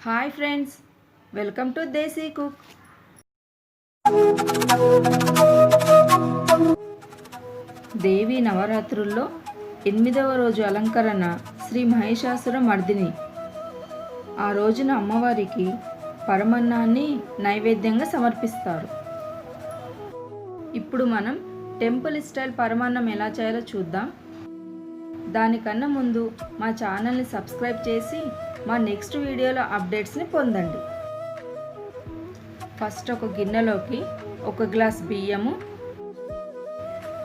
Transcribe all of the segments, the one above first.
Hi friends, welcome to Desi cook. Devi నవరాత్రుల్లో 8వ రోజు అలంకరణ శ్రీ మహిషాసుర మర్దిని. ఆ రోజున అమ్మవారికి పరమన్నాన్ని నైవేద్యంగా సమర్పిస్తారు. ఇప్పుడు మనం టెంపుల్ స్టైల్ పరమాన్నం ఎలా చేయాలో చూద్దాం. దానికన్నా ముందు మా ఛానల్ని సబ్స్క్రైబ్ చేసి మా నెక్స్ట్ వీడియోలో అప్డేట్స్ని పొందండి. ఫస్ట్ ఒక గిన్నెలోకి 1 గ్లాస్ బియ్యము,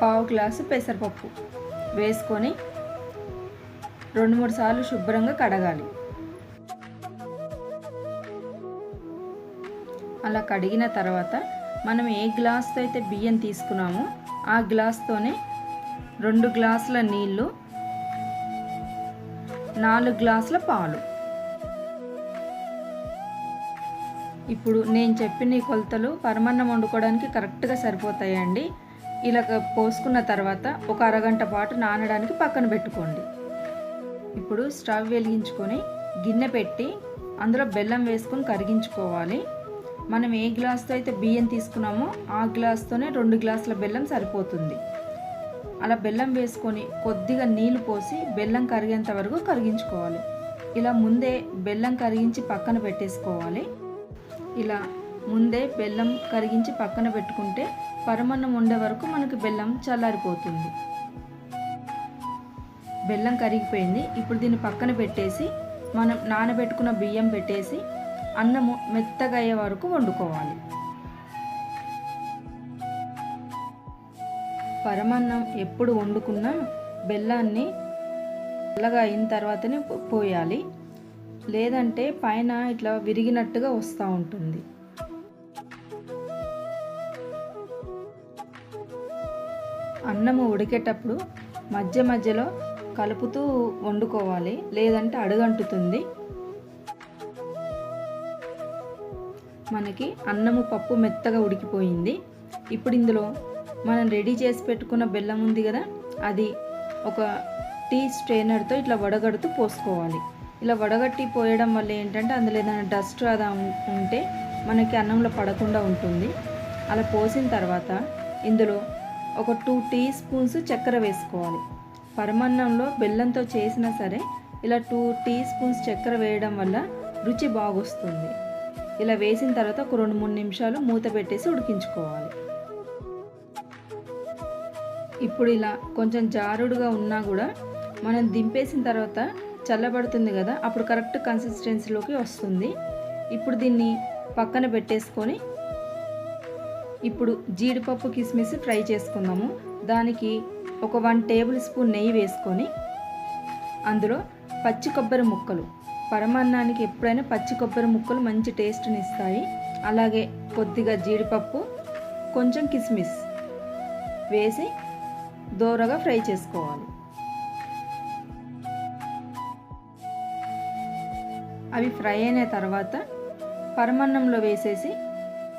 1/2 గ్లాసు పెసరపప్పు వేసుకొని 2-3 సార్లు శుభ్రంగా కడగాలి. అలా కడిగిన తర్వాత మనం ఏ గ్లాస్తో అయితే బియ్యం తీసుకున్నామో ఆ గ్లాస్తోనే 2 గ్లాసుల నీళ్ళు, 4 గ్లాసుల పాలు. ఇప్పుడు నేను చెప్పిన ఈ కొలతలు పరమాన్నం వండుకోవడానికి కరెక్ట్గా సరిపోతాయండి. ఇలా పోసుకున్న తర్వాత ఒక అరగంట పాటు నానడానికి పక్కన పెట్టుకోండి. ఇప్పుడు స్టవ్ వెలిగించుకొని గిన్నె పెట్టి అందులో బెల్లం వేసుకొని కరిగించుకోవాలి. మనం ఏ గ్లాస్తో అయితే బియ్యం తీసుకున్నామో ఆ గ్లాస్తోనే 2 గ్లాసుల బెల్లం సరిపోతుంది. అలా బెల్లం వేసుకొని కొద్దిగా నీళ్లు పోసి బెల్లం కరిగేంత వరకు కరిగించుకోవాలి. ఇలా ముందే బెల్లం కరిగించి పక్కన పెట్టేసుకోవాలి. ఇలా ముందే బెల్లం కరిగించి పక్కన పెట్టుకుంటే పరమాన్నం వండే వరకు మనకు బెల్లం చల్లారిపోతుంది. బెల్లం కరిగిపోయింది. ఇప్పుడు దీన్ని పక్కన పెట్టేసి మనం నానబెట్టుకున్న బియ్యం పెట్టేసి అన్నము మెత్తగా అయ్యే వరకు వండుకోవాలి. పరమాన్నం ఎప్పుడు వండుకున్నా బెల్లాన్ని చల్లగా అయిన తర్వాతనే పోయాలి, లేదంటే పైన ఇట్లా విరిగినట్టుగా వస్తూ ఉంటుంది. అన్నము ఉడికేటప్పుడు మధ్య మధ్యలో కలుపుతూ వండుకోవాలి, లేదంటే అడుగంటుతుంది. మనకి అన్నము పప్పు మెత్తగా ఉడికిపోయింది. ఇప్పుడు ఇందులో మనం రెడీ చేసి పెట్టుకున్న బెల్లం ఉంది కదా, అది ఒక టీ స్ట్రైనర్తో ఇట్లా వడగడుతూ పోసుకోవాలి. ఇలా వడగట్టి పోయడం వల్ల ఏంటంటే అందులో ఏదైనా డస్ట్ అదా ఉంటే మనకి అన్నంలో పడకుండా ఉంటుంది. అలా పోసిన తర్వాత ఇందులో ఒక 2 టీ స్పూన్స్ చక్కెర వేసుకోవాలి. పరమాన్నంలో బెల్లంతో చేసినా సరే ఇలా 2 టీ స్పూన్స్ చక్కెర వేయడం వల్ల రుచి బాగొస్తుంది. ఇలా వేసిన తర్వాత ఒక 2-3 నిమిషాలు మూత పెట్టేసి ఉడికించుకోవాలి. ఇప్పుడు ఇలా కొంచెం జారుడుగా ఉన్నా కూడా మనం దింపేసిన తర్వాత చల్లబడుతుంది కదా, అప్పుడు కరెక్ట్ కన్సిస్టెన్సీలోకి వస్తుంది. ఇప్పుడు దీన్ని పక్కన పెట్టేసుకొని ఇప్పుడు జీడిపప్పు కిస్మిస్ ఫ్రై చేసుకుందాము. దానికి ఒక 1 టేబుల్ స్పూన్ నెయ్యి వేసుకొని అందులో పచ్చి కొబ్బరి ముక్కలు, పరమాన్నానికి ఎప్పుడైనా పచ్చి కొబ్బరి ముక్కలు మంచి టేస్ట్ని ఇస్తాయి. అలాగే కొద్దిగా జీడిపప్పు, కొంచెం కిస్మిస్ వేసి దోరగా ఫ్రై చేసుకోవాలి. అవి ఫ్రై అయిన తర్వాత పరమాన్నంలో వేసేసి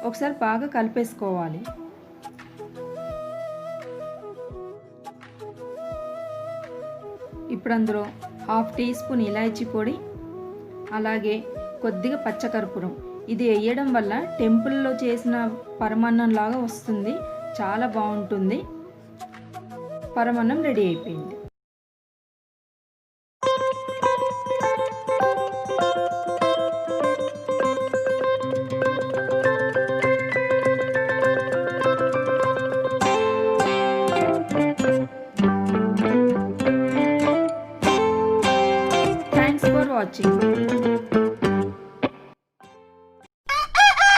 ఒకసారి బాగా కలిపేసుకోవాలి. ఇప్పుడు అందులో 1/2 టీ స్పూన్ ఇలాచీ పొడి, అలాగే కొద్దిగా పచ్చకర్పూరం. ఇది వేయడం వల్ల టెంపుల్లో చేసిన పరమాన్నం లాగా వస్తుంది, చాలా బాగుంటుంది. పరమాన్నం రెడీ అయిపోయింది. Thanks for watching.